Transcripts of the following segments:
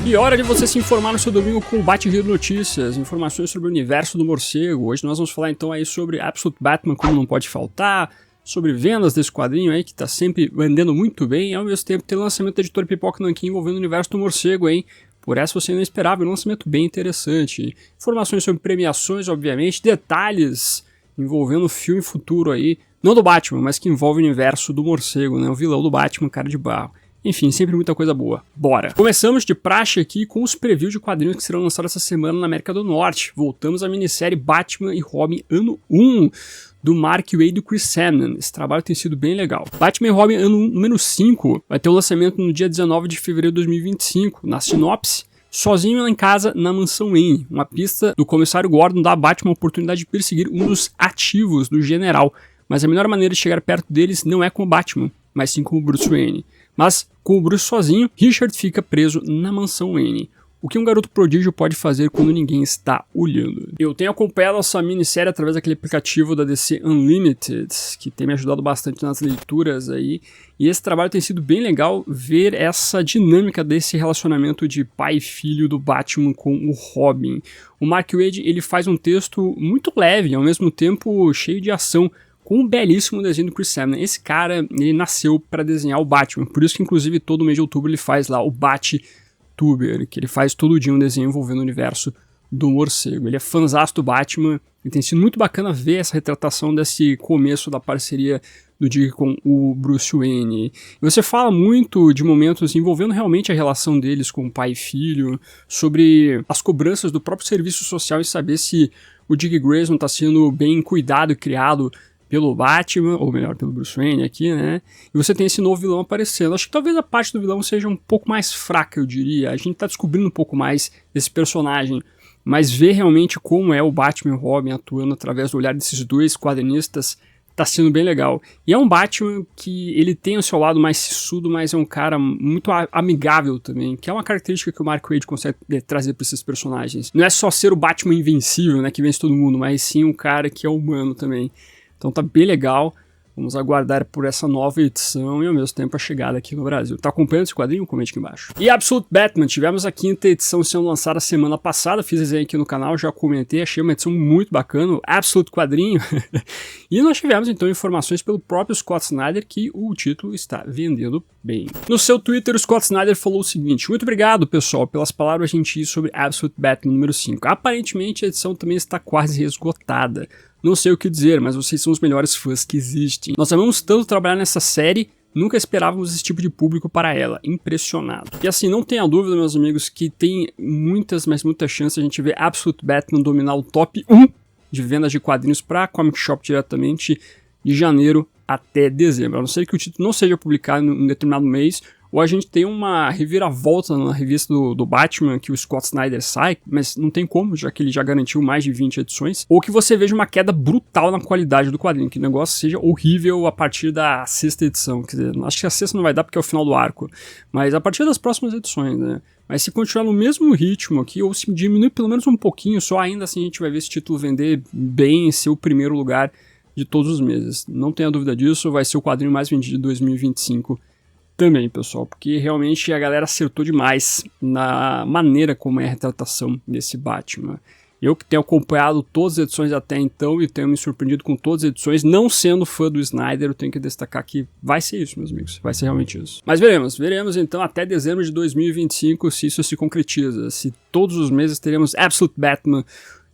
E hora de você se informar no seu domingo com o Bate-Rio Notícias, informações sobre o universo do morcego. Hoje nós vamos falar então aí sobre Absolute Batman, como não pode faltar, sobre vendas desse quadrinho aí que tá sempre vendendo muito bem, e ao mesmo tempo tem lançamento da editora Pipoca Nanquim envolvendo o universo do morcego, hein? Por essa você não esperava, um lançamento bem interessante. Informações sobre premiações, obviamente, detalhes envolvendo o filme futuro aí, não do Batman, mas que envolve o universo do morcego, né? O vilão do Batman, cara de barro. Enfim, sempre muita coisa boa. Bora! Começamos de praxe aqui com os previews de quadrinhos que serão lançados essa semana na América do Norte. Voltamos à minissérie Batman e Robin Ano 1, do Mark Waid e do Chris Samnee. Esse trabalho tem sido bem legal. Batman e Robin Ano 1, número 5, vai ter o lançamento no dia 19 de fevereiro de 2025. Na sinopse, sozinho em casa na mansão Wayne, uma pista do comissário Gordon dá a Batman a oportunidade de perseguir um dos ativos do general. Mas a melhor maneira de chegar perto deles não é com o Batman, mas sim com o Bruce Wayne. Mas, com o Bruce sozinho, Richard fica preso na mansão Wayne. O que um garoto prodígio pode fazer quando ninguém está olhando? Eu tenho acompanhado essa minissérie através daquele aplicativo da DC Unlimited, que tem me ajudado bastante nas leituras aí. E esse trabalho tem sido bem legal ver essa dinâmica desse relacionamento de pai e filho do Batman com o Robin. O Mark Waid, ele faz um texto muito leve, ao mesmo tempo cheio de ação, com um belíssimo desenho do Chris Samnee. Esse cara, ele nasceu para desenhar o Batman, por isso que inclusive todo mês de outubro ele faz lá o Bat-Tuber, que ele faz todo dia um desenho envolvendo o universo do morcego. Ele é fãzaço do Batman, e tem sido muito bacana ver essa retratação desse começo da parceria do Dick com o Bruce Wayne. E você fala muito de momentos envolvendo realmente a relação deles com pai e filho, sobre as cobranças do próprio serviço social e saber se o Dick Grayson está sendo bem cuidado e criado pelo Batman, ou melhor, pelo Bruce Wayne aqui, né? E você tem esse novo vilão aparecendo. Acho que talvez a parte do vilão seja um pouco mais fraca, eu diria. A gente tá descobrindo um pouco mais desse personagem, mas ver realmente como é o Batman e o Robin atuando através do olhar desses dois quadrinistas tá sendo bem legal. E é um Batman que ele tem o seu lado mais sisudo, mas é um cara muito amigável também, que é uma característica que o Mark Waid consegue trazer para esses personagens. Não é só ser o Batman invencível, né, que vence todo mundo, mas sim um cara que é humano também. Então tá bem legal, vamos aguardar por essa nova edição e ao mesmo tempo a chegada aqui no Brasil. Tá acompanhando esse quadrinho? Comente aqui embaixo. E Absolute Batman, tivemos a 5ª edição sendo lançada semana passada, fiz desenho aqui no canal, já comentei, achei uma edição muito bacana, o Absolute quadrinho. E nós tivemos então informações pelo próprio Scott Snyder que o título está vendendo bem. No seu Twitter, o Scott Snyder falou o seguinte: muito obrigado pessoal pelas palavras gentis sobre Absolute Batman número 5. Aparentemente a edição também está quase esgotada. Não sei o que dizer, mas vocês são os melhores fãs que existem. Nós amamos tanto trabalhar nessa série, nunca esperávamos esse tipo de público para ela. Impressionado. E assim, não tenha dúvida, meus amigos, que tem muitas, mas muitas chances a gente ver Absolute Batman dominar o top 1 de vendas de quadrinhos para Comic Shop diretamente de janeiro até dezembro. A não ser que o título não seja publicado em um determinado mês, ou a gente tem uma reviravolta na revista do Batman que o Scott Snyder sai, mas não tem como, já que ele já garantiu mais de 20 edições, ou que você veja uma queda brutal na qualidade do quadrinho, que o negócio seja horrível a partir da 6ª edição. Quer dizer, acho que a 6ª não vai dar porque é o final do arco, mas a partir das próximas edições, né? Mas se continuar no mesmo ritmo aqui, ou se diminuir pelo menos um pouquinho, só ainda assim a gente vai ver esse título vender bem e ser o primeiro lugar de todos os meses. Não tenha dúvida disso, vai ser o quadrinho mais vendido de 2025 também, pessoal, porque realmente a galera acertou demais na maneira como é a retratação desse Batman. Eu que tenho acompanhado todas as edições até então e tenho me surpreendido com todas as edições, não sendo fã do Snyder, eu tenho que destacar que vai ser isso, meus amigos, vai ser realmente isso. Mas veremos então até dezembro de 2025 se isso se concretiza, se todos os meses teremos Absolute Batman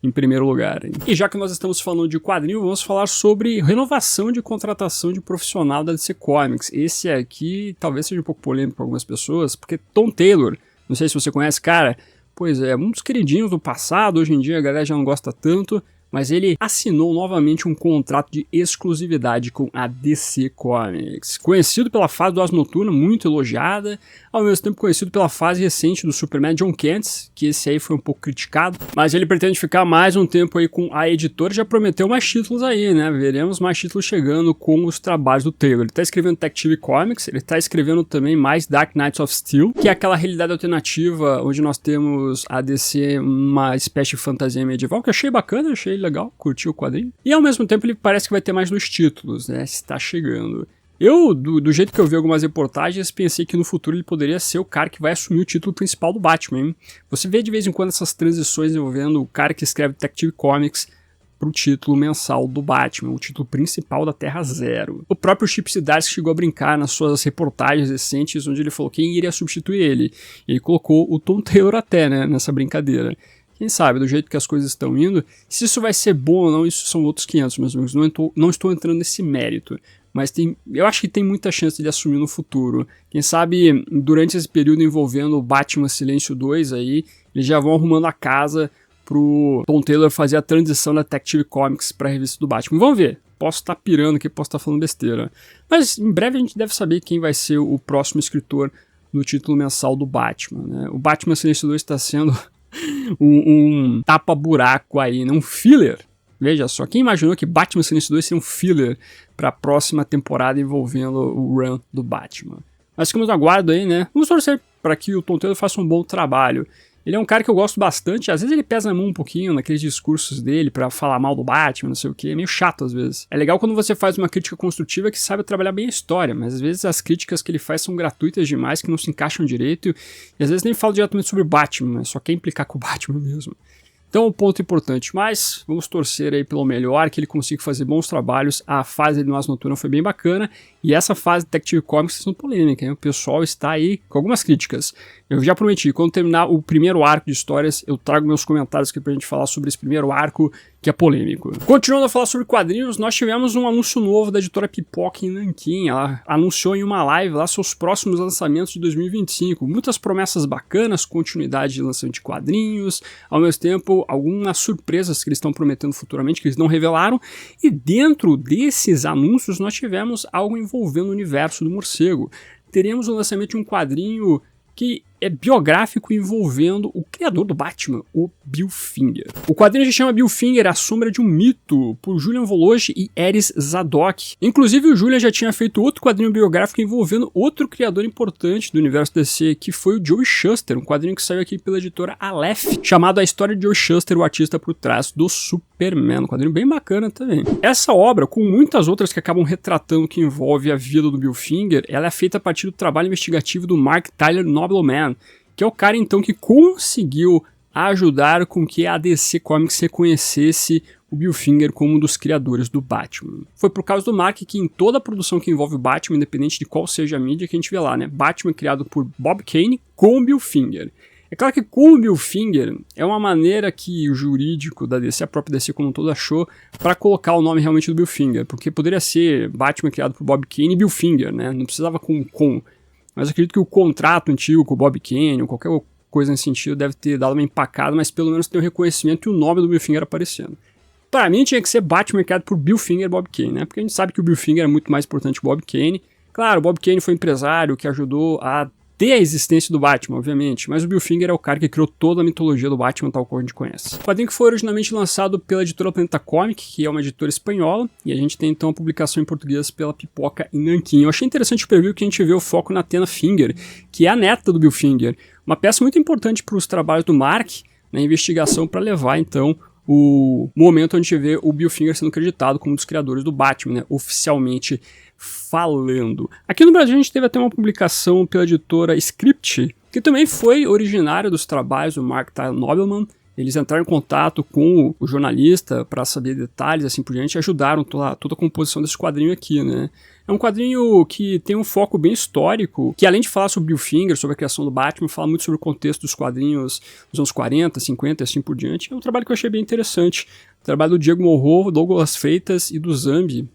em primeiro lugar. E já que nós estamos falando de quadrinho, vamos falar sobre renovação de contratação de profissional da DC Comics. Esse aqui talvez seja um pouco polêmico para algumas pessoas, porque Tom Taylor, não sei se você conhece, cara, pois é, um dos queridinhos do passado, hoje em dia a galera já não gosta tanto, mas ele assinou novamente um contrato de exclusividade com a DC Comics. Conhecido pela fase do Asa Noturna, muito elogiada, ao mesmo tempo conhecido pela fase recente do Superman John Kent, que esse aí foi um pouco criticado, mas ele pretende ficar mais um tempo aí com a editora, já prometeu mais títulos aí, né? Veremos mais títulos chegando com os trabalhos do Taylor. Ele tá escrevendo Detective Comics, ele tá escrevendo também mais Dark Knights of Steel, que é aquela realidade alternativa onde nós temos a DC, uma espécie de fantasia medieval, que eu achei bacana, achei legal, curti o quadrinho. E ao mesmo tempo ele parece que vai ter mais 2 títulos, né? Está chegando. Do jeito que eu vi algumas reportagens, pensei que no futuro ele poderia ser o cara que vai assumir o título principal do Batman, hein? Você vê de vez em quando essas transições envolvendo o cara que escreve Detective Comics pro título mensal do Batman, o título principal da Terra Zero. O próprio Chip Zdarsky chegou a brincar nas suas reportagens recentes, onde ele falou quem iria substituir ele. E ele colocou o Tom Taylor até, né, nessa brincadeira. Quem sabe, do jeito que as coisas estão indo, se isso vai ser bom ou não, isso são outros 500, meus amigos. Não estou entrando nesse mérito. Mas eu acho que tem muita chance de ele assumir no futuro. Quem sabe, durante esse período envolvendo o Batman Silêncio 2 aí, eles já vão arrumando a casa pro Tom Taylor fazer a transição da Detective Comics pra revista do Batman. Vamos ver. Posso estar pirando aqui, posso estar falando besteira. Mas em breve a gente deve saber quem vai ser o próximo escritor do título mensal do Batman, né? O Batman Silêncio 2 está sendo um tapa-buraco aí, né? Um filler. Veja só, quem imaginou que Batman Silêncio 2 seria um filler para a próxima temporada envolvendo o run do Batman? Mas ficamos no aguardo aí, né? Vamos torcer para que o Tom Taylor faça um bom trabalho. Ele é um cara que eu gosto bastante, às vezes ele pesa na mão um pouquinho naqueles discursos dele pra falar mal do Batman, não sei o que, é meio chato às vezes. É legal quando você faz uma crítica construtiva que sabe trabalhar bem a história, mas às vezes as críticas que ele faz são gratuitas demais, que não se encaixam direito, e às vezes nem fala diretamente sobre o Batman, só quer implicar com o Batman mesmo. Então, um ponto importante, mas vamos torcer aí pelo melhor, que ele consiga fazer bons trabalhos. A fase do Asa Noturna foi bem bacana, e essa fase de Detective Comics está sendo polêmica, hein? O pessoal está aí com algumas críticas. Eu já prometi, quando terminar o primeiro arco de histórias, eu trago meus comentários aqui pra gente falar sobre esse primeiro arco, que é polêmico. Continuando a falar sobre quadrinhos, nós tivemos um anúncio novo da editora Pipoca em Nanquim. Ela anunciou em uma live lá seus próximos lançamentos de 2025. Muitas promessas bacanas, continuidade de lançamento de quadrinhos, ao mesmo tempo algumas surpresas que eles estão prometendo futuramente, que eles não revelaram. E dentro desses anúncios nós tivemos algo envolvendo o universo do morcego. Teremos o lançamento de um quadrinho que é biográfico envolvendo o criador do Batman, o Bill Finger. O quadrinho se chama Bill Finger, A Sombra de um Mito, por Julian Vologe e Eris Zadok. Inclusive o Julian já tinha feito outro quadrinho biográfico envolvendo outro criador importante do universo DC, que foi o Joe Shuster, um quadrinho que saiu aqui pela editora Aleph, chamado A História de Joe Shuster, o artista por trás do Superman, um quadrinho bem bacana também. Essa obra, com muitas outras que acabam retratando o que envolve a vida do Bill Finger, ela é feita a partir do trabalho investigativo do Mark Tyler Nobleman, que é o cara então que conseguiu ajudar com que a DC Comics reconhecesse o Bill Finger como um dos criadores do Batman. Foi por causa do Mark que em toda a produção que envolve o Batman, independente de qual seja a mídia, que a gente vê lá, né? Batman criado por Bob Kane com o Bill Finger. É claro que com o Bill Finger é uma maneira que o jurídico da DC, a própria DC como um todo, achou para colocar o nome realmente do Bill Finger, porque poderia ser Batman criado por Bob Kane e Bill Finger, né? Não precisava com. Mas eu acredito que o contrato antigo com o Bob Kane, ou qualquer coisa nesse sentido, deve ter dado uma empacada, mas pelo menos tem o reconhecimento e o nome do Bill Finger aparecendo. Para mim tinha que ser Batman criado por Bill Finger e Bob Kane, né? Porque a gente sabe que o Bill Finger é muito mais importante que o Bob Kane. Claro, o Bob Kane foi empresário que ajudou a ter a existência do Batman, obviamente, mas o Bill Finger é o cara que criou toda a mitologia do Batman tal como a gente conhece. O quadrinho que foi originalmente lançado pela editora Planeta Comic, que é uma editora espanhola, e a gente tem então a publicação em português pela Pipoca em Nanquim. Eu achei interessante o preview que a gente vê o foco na Tena Finger, que é a neta do Bill Finger, uma peça muito importante para os trabalhos do Mark na investigação para levar então o momento onde a gente vê o Bill Finger sendo acreditado como um dos criadores do Batman, né, oficialmente falando. Aqui no Brasil a gente teve até uma publicação pela editora Script, que também foi originária dos trabalhos do Mark Tyler Nobleman. Eles entraram em contato com o jornalista para saber detalhes assim por diante e ajudaram toda a composição desse quadrinho aqui, né? É um quadrinho que tem um foco bem histórico, que além de falar sobre Bill Finger, sobre a criação do Batman, fala muito sobre o contexto dos quadrinhos dos anos 40, 50 e assim por diante. É um trabalho que eu achei bem interessante. O trabalho do Diego Morro, Douglas Freitas e do Zambi.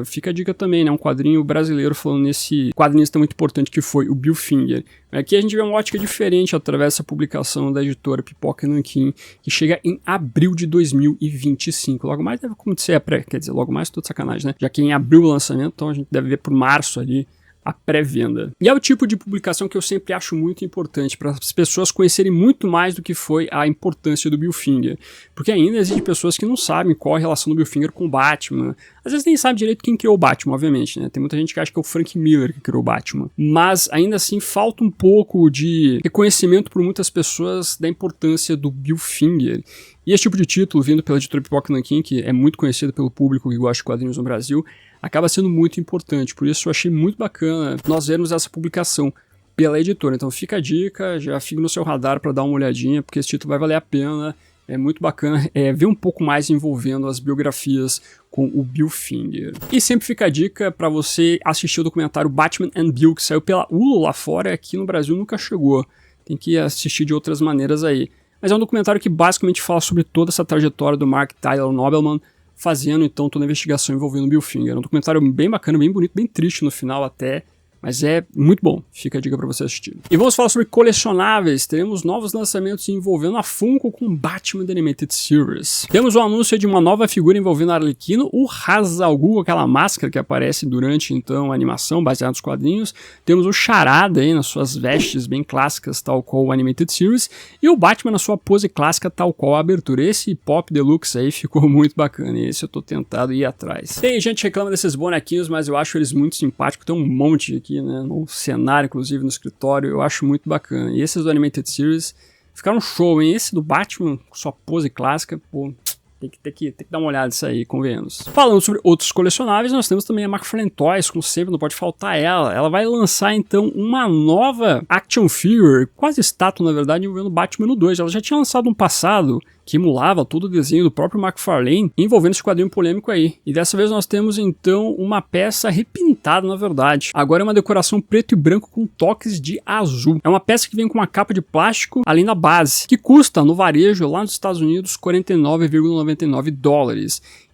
Fica a dica também, né? Um quadrinho brasileiro falando nesse quadrinista muito importante que foi o Bill Finger. Aqui a gente vê uma ótica diferente através dessa publicação da editora Pipoca e Nanquim, que chega em abril de 2025. Logo mais deve acontecer quer dizer, logo mais tô de sacanagem, né? Já que em abril o lançamento, então a gente deve ver por março ali a pré-venda. E é o tipo de publicação que eu sempre acho muito importante para as pessoas conhecerem muito mais do que foi a importância do Bill Finger, porque ainda existem pessoas que não sabem qual a relação do Bill Finger com o Batman. Às vezes nem sabe direito quem criou o Batman, obviamente, né? Tem muita gente que acha que é o Frank Miller que criou o Batman, mas ainda assim falta um pouco de reconhecimento por muitas pessoas da importância do Bill Finger. E esse tipo de título, vindo pela editora Pipoca Nanquim, que é muito conhecida pelo público que gosta de quadrinhos no Brasil, acaba sendo muito importante. Por isso eu achei muito bacana nós vermos essa publicação pela editora. Então fica a dica, já fica no seu radar para dar uma olhadinha, porque esse título vai valer a pena. É muito bacana ver um pouco mais envolvendo as biografias com o Bill Finger. E sempre fica a dica para você assistir o documentário Batman and Bill, que saiu pela Hulu lá fora e aqui no Brasil nunca chegou. Tem que assistir de outras maneiras aí. Mas é um documentário que basicamente fala sobre toda essa trajetória do Mark Tyler Nobelman, fazendo então toda a investigação envolvendo o Bill Finger. É um documentário bem bacana, bem bonito, bem triste no final até, mas é muito bom, fica a dica para você assistir. E vamos falar sobre colecionáveis. Teremos novos lançamentos envolvendo a Funko com Batman The Animated Series. Temos o anúncio de uma nova figura envolvendo a Arlequino, o Ra's al Ghul, aquela máscara que aparece durante então a animação baseada nos quadrinhos. Temos o Charada aí nas suas vestes bem clássicas, tal qual o Animated Series, e o Batman na sua pose clássica, tal qual a abertura. Esse Pop Deluxe aí ficou muito bacana, e esse eu tô tentado ir atrás. Tem gente que reclama desses bonequinhos, mas eu acho eles muito simpáticos, tem um monte aqui, né, no cenário, inclusive no escritório, eu acho muito bacana. E esses do Animated Series ficaram show, hein? Esse do Batman, com sua pose clássica, pô, tem que dar uma olhada nisso aí, convenhamos. Falando sobre outros colecionáveis, nós temos também a McFarlane Toys, como sempre, não pode faltar ela. Ela vai lançar, então, uma nova action figure, quase estátua, na verdade, envolvendo o Batman no 2. Ela já tinha lançado um passado que emulava todo o desenho do próprio McFarlane, envolvendo esse quadrinho polêmico aí. E dessa vez nós temos, então, uma peça repintada, na verdade. Agora é uma decoração preto e branco com toques de azul. É uma peça que vem com uma capa de plástico, além da base, que custa, no varejo, lá nos Estados Unidos, $49,99.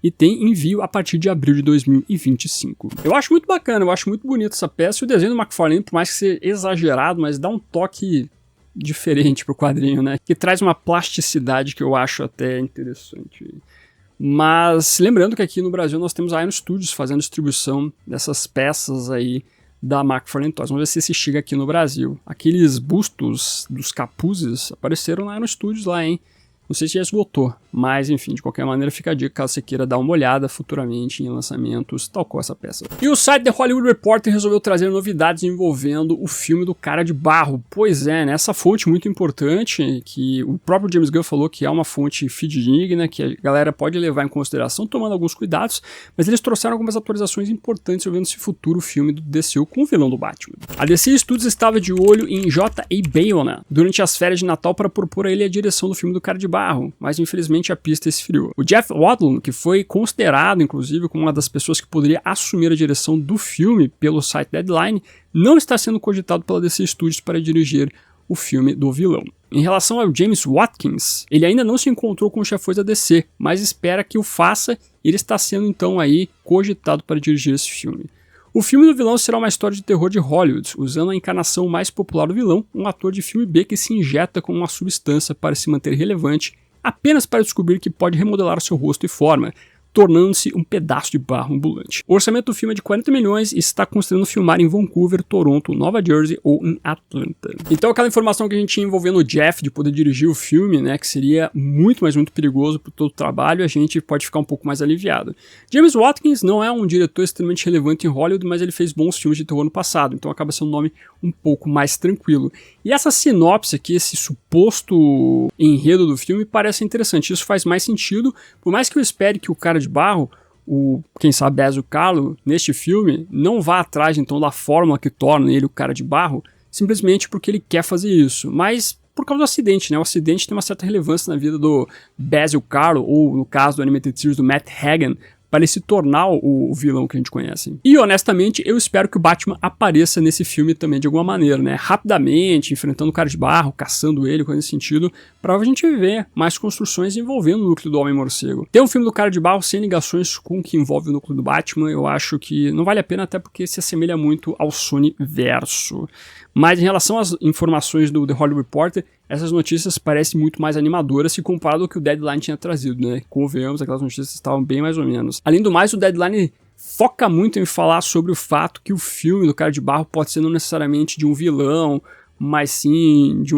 E tem envio a partir de abril de 2025. Eu acho muito bacana, eu acho muito bonita essa peça. E o desenho do McFarlane, por mais que seja exagerado, mas dá um toque diferente pro quadrinho, né? Que traz uma plasticidade que eu acho até interessante. Mas lembrando que aqui no Brasil nós temos a Iron Studios fazendo distribuição dessas peças aí da McFarlane Toys. Vamos ver se esse chega aqui no Brasil. Aqueles bustos dos capuzes apareceram na Iron Studios lá, hein? Não sei se já esgotou, mas enfim, de qualquer maneira fica a dica caso você queira dar uma olhada futuramente em lançamentos, tal qual essa peça. E o site The Hollywood Reporter resolveu trazer novidades envolvendo o filme do Cara de Barro. Pois é, né, essa fonte muito importante, que o próprio James Gunn falou que é uma fonte fidedigna, que a galera pode levar em consideração, tomando alguns cuidados, mas eles trouxeram algumas atualizações importantes envolvendo esse futuro filme do DCU com o vilão do Batman. A DC Studios estava de olho em J.A. Bayona durante as férias de Natal para propor a ele a direção do filme do Cara de Barro, mas infelizmente a pista esfriou. O Jeff Wadlum, que foi considerado inclusive como uma das pessoas que poderia assumir a direção do filme pelo site Deadline, não está sendo cogitado pela DC Studios para dirigir o filme do vilão. Em relação ao James Watkins, ele ainda não se encontrou com os chefões da DC, mas espera que o faça e ele está sendo então aí cogitado para dirigir esse filme. O filme do vilão será uma história de terror de Hollywood, usando a encarnação mais popular do vilão, um ator de filme B que se injeta com uma substância para se manter relevante, apenas para descobrir que pode remodelar seu rosto e forma, tornando-se um pedaço de barro ambulante. O orçamento do filme é de 40 milhões e está considerando filmar em Vancouver, Toronto, Nova Jersey ou em Atlanta. Então aquela informação que a gente tinha envolvendo o Jeff de poder dirigir o filme, né, que seria muito, mas muito perigoso para todo o trabalho, a gente pode ficar um pouco mais aliviado. James Watkins não é um diretor extremamente relevante em Hollywood, mas ele fez bons filmes de terror no passado, então acaba sendo um nome um pouco mais tranquilo. E essa sinopse aqui, esse suposto enredo do filme parece interessante, isso faz mais sentido, por mais que eu espere que o Cara de Barro, quem sabe Basil Karlo, neste filme, não vá atrás então da fórmula que torna ele o Cara de Barro, simplesmente porque ele quer fazer isso, mas por causa do acidente, né? O acidente tem uma certa relevância na vida do Basil Karlo, ou no caso do Animated Series do Matt Hagen, para ele se tornar o vilão que a gente conhece. E honestamente, eu espero que o Batman apareça nesse filme também de alguma maneira, né? Rapidamente, enfrentando o Cara de Barro, caçando ele, coisa nesse sentido, para a gente ver mais construções envolvendo o núcleo do Homem-Morcego. Ter um filme do Cara de Barro sem ligações com o que envolve o núcleo do Batman, eu acho que não vale a pena, até porque se assemelha muito ao Sony-verso. Mas em relação às informações do The Hollywood Reporter, essas notícias parecem muito mais animadoras se comparado ao que o Deadline tinha trazido, né? Convenhamos, aquelas notícias estavam bem mais ou menos. Além do mais, o Deadline foca muito em falar sobre o fato que o filme do Cara de Barro pode ser não necessariamente de um vilão, mas sim de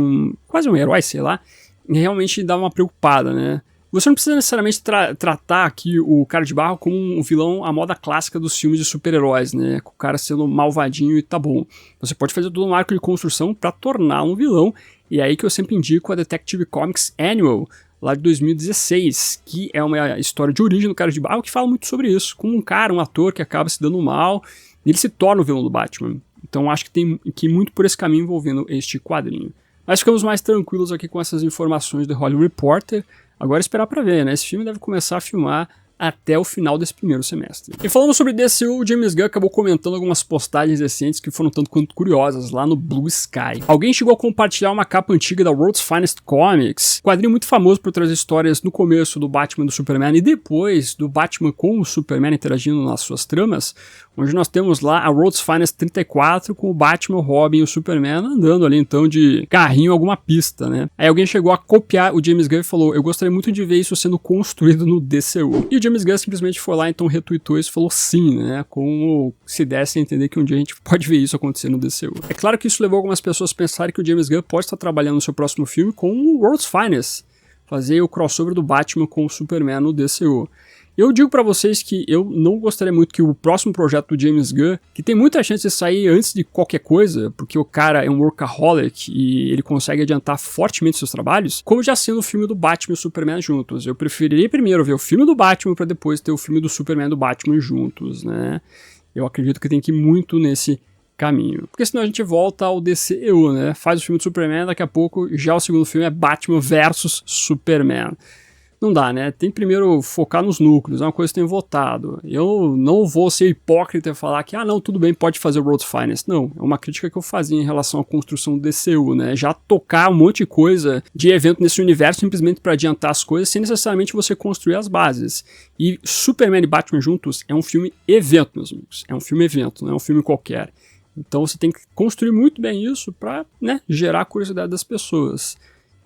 quase um herói, sei lá, e realmente dá uma preocupada, né? Você não precisa necessariamente tratar aqui o Cara de Barro como um vilão à moda clássica dos filmes de super-heróis, né? Com o cara sendo malvadinho e tá bom. Você pode fazer todo um arco de construção para torná-lo um vilão, e é aí que eu sempre indico a Detective Comics Annual, lá de 2016, que é uma história de origem do Cara de Barro que fala muito sobre isso, com um ator que acaba se dando mal, e ele se torna o vilão do Batman. Então acho que tem que ir muito por esse caminho envolvendo este quadrinho. Mas ficamos mais tranquilos aqui com essas informações do Hollywood Reporter. Agora esperar pra ver, né? Esse filme deve começar a filmar até o final desse primeiro semestre. E falando sobre DCU, o James Gunn acabou comentando algumas postagens recentes que foram tanto quanto curiosas lá no Blue Sky. Alguém chegou a compartilhar uma capa antiga da World's Finest Comics, quadrinho muito famoso por trazer histórias no começo do Batman e do Superman e depois do Batman com o Superman interagindo nas suas tramas, onde nós temos lá a World's Finest 34 com o Batman, o Robin e o Superman andando ali então de carrinho em alguma pista, né? Aí alguém chegou a copiar o James Gunn e falou: eu gostaria muito de ver isso sendo construído no DCU. E o James Gunn simplesmente foi lá, então retweetou isso e falou sim, né? Como se desse a entender que um dia a gente pode ver isso acontecer no DCU. É claro que isso levou algumas pessoas a pensarem que o James Gunn pode estar trabalhando no seu próximo filme com o World's Finest, fazer o crossover do Batman com o Superman no DCU. Eu digo pra vocês que eu não gostaria muito que o próximo projeto do James Gunn, que tem muita chance de sair antes de qualquer coisa, porque o cara é um workaholic e ele consegue adiantar fortemente seus trabalhos, como já sendo o filme do Batman e o Superman juntos. Eu preferiria primeiro ver o filme do Batman pra depois ter o filme do Superman e do Batman juntos, né? Eu acredito que tem que ir muito nesse caminho. Porque senão a gente volta ao DCU, né? Faz o filme do Superman, daqui a pouco já o segundo filme é Batman versus Superman. Não dá, né? Tem que primeiro focar nos núcleos, é uma coisa que eu tenho votado. Eu não vou ser hipócrita e falar que, não, tudo bem, pode fazer o World's Finest. Não, é uma crítica que eu fazia em relação à construção do DCU, né? Já tocar um monte de coisa de evento nesse universo simplesmente para adiantar as coisas, sem necessariamente você construir as bases. E Superman e Batman juntos é um filme evento, meus amigos. É um filme evento, não é um filme qualquer. Então você tem que construir muito bem isso para, né, gerar a curiosidade das pessoas.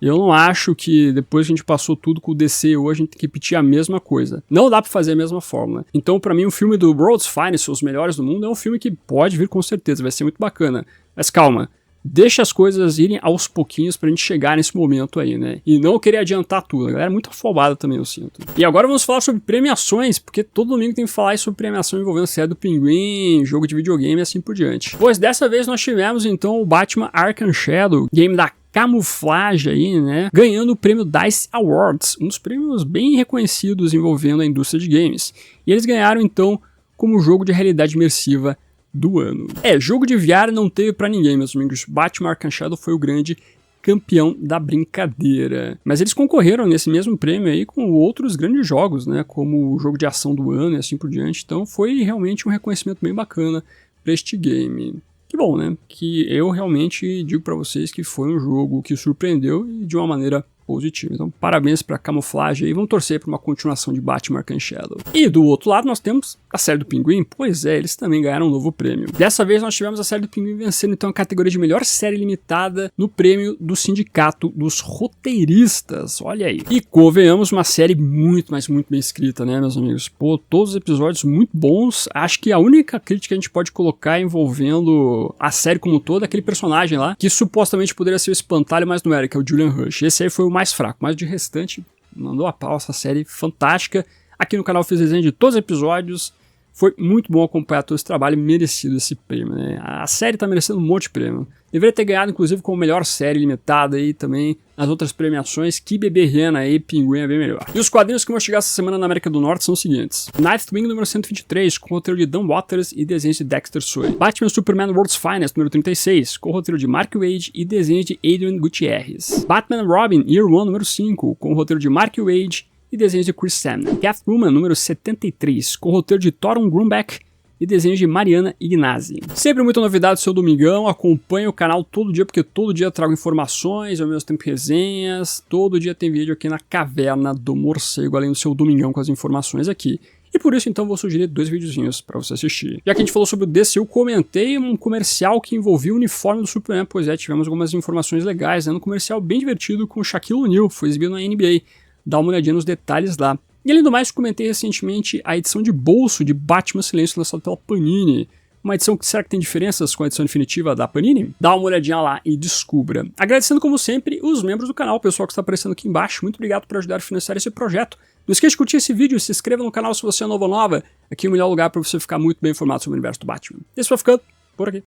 Eu não acho que depois que a gente passou tudo com o DCU, a gente tem que repetir a mesma coisa. Não dá pra fazer a mesma fórmula. Então, pra mim, o filme do World's Finest, Os Melhores do Mundo, é um filme que pode vir com certeza, vai ser muito bacana. Mas calma, deixa as coisas irem aos pouquinhos pra gente chegar nesse momento aí, né? E não querer adiantar tudo. A galera é muito afobada também, eu sinto. E agora vamos falar sobre premiações, porque todo domingo tem que falar sobre premiação envolvendo a série do Pinguim, jogo de videogame e assim por diante. Pois dessa vez nós tivemos, então, o Batman Arkham Shadow, game da camuflagem aí, né, ganhando o prêmio DICE Awards, um dos prêmios bem reconhecidos envolvendo a indústria de games. E eles ganharam então como jogo de realidade imersiva do ano. Jogo de VR não teve pra ninguém, meus amigos. Batman Arkham Shadow foi o grande campeão da brincadeira. Mas eles concorreram nesse mesmo prêmio aí com outros grandes jogos, né, como o jogo de ação do ano e assim por diante. Então foi realmente um reconhecimento bem bacana pra este game. Que bom, né? Que eu realmente digo pra vocês que foi um jogo que surpreendeu e de uma maneira positiva. Então, parabéns pra camuflagem e vamos torcer pra uma continuação de Batman Arkham Shadow. E do outro lado nós temos a série do Pinguim. Pois é, eles também ganharam um novo prêmio. Dessa vez nós tivemos a série do Pinguim vencendo então a categoria de melhor série limitada no prêmio do Sindicato dos Roteiristas. Olha aí. E convenhamos, uma série muito, mas muito bem escrita, né, meus amigos? Pô, todos os episódios muito bons. Acho que a única crítica que a gente pode colocar envolvendo a série como um todo é aquele personagem lá, que supostamente poderia ser o espantalho, mas não era, que é o Julian Rush. Esse aí foi o mais fraco, mas de restante mandou a pau, essa série fantástica. Aqui no canal eu fiz desenho de todos os episódios, foi muito bom acompanhar todo esse trabalho, merecido esse prêmio, né? A série tá merecendo um monte de prêmio. Deveria ter ganhado, inclusive, como melhor série limitada aí também nas outras premiações. Que bebê rena aí, Pinguim é bem melhor. E os quadrinhos que vão chegar essa semana na América do Norte são os seguintes: Nightwing número 123, com roteiro de Dan Waters e desenhos de Dexter Soy. Batman Superman World's Finest número 36, com roteiro de Mark Waid e desenhos de Adrian Gutierrez. Batman Robin Year One número 5, com roteiro de Mark Waid e desenhos de Chris Samney. Catwoman número 73, com roteiro de Thoron Grumbeck e desenhos de Mariana Ignazzi. Sempre muita novidade do seu domingão, acompanhe o canal todo dia, porque todo dia eu trago informações, ao mesmo tempo resenhas, todo dia tem vídeo aqui na Caverna do Morcego, além do seu domingão com as informações aqui. E por isso então vou sugerir 2 videozinhos pra você assistir. Já que a gente falou sobre o DCU, comentei um comercial que envolvia o uniforme do Superman. Pois é, tivemos algumas informações legais, né? Um comercial bem divertido com o Shaquille O'Neal, foi exibido na NBA. Dá uma olhadinha nos detalhes lá. E além do mais, comentei recentemente a edição de bolso de Batman Silêncio lançada pela Panini. Uma edição que será que tem diferenças com a edição definitiva da Panini? Dá uma olhadinha lá e descubra. Agradecendo como sempre os membros do canal, o pessoal que está aparecendo aqui embaixo. Muito obrigado por ajudar a financiar esse projeto. Não esqueça de curtir esse vídeo, se inscreva no canal se você é novo ou nova. Aqui é o melhor lugar para você ficar muito bem informado sobre o universo do Batman. Esse vai ficando por aqui.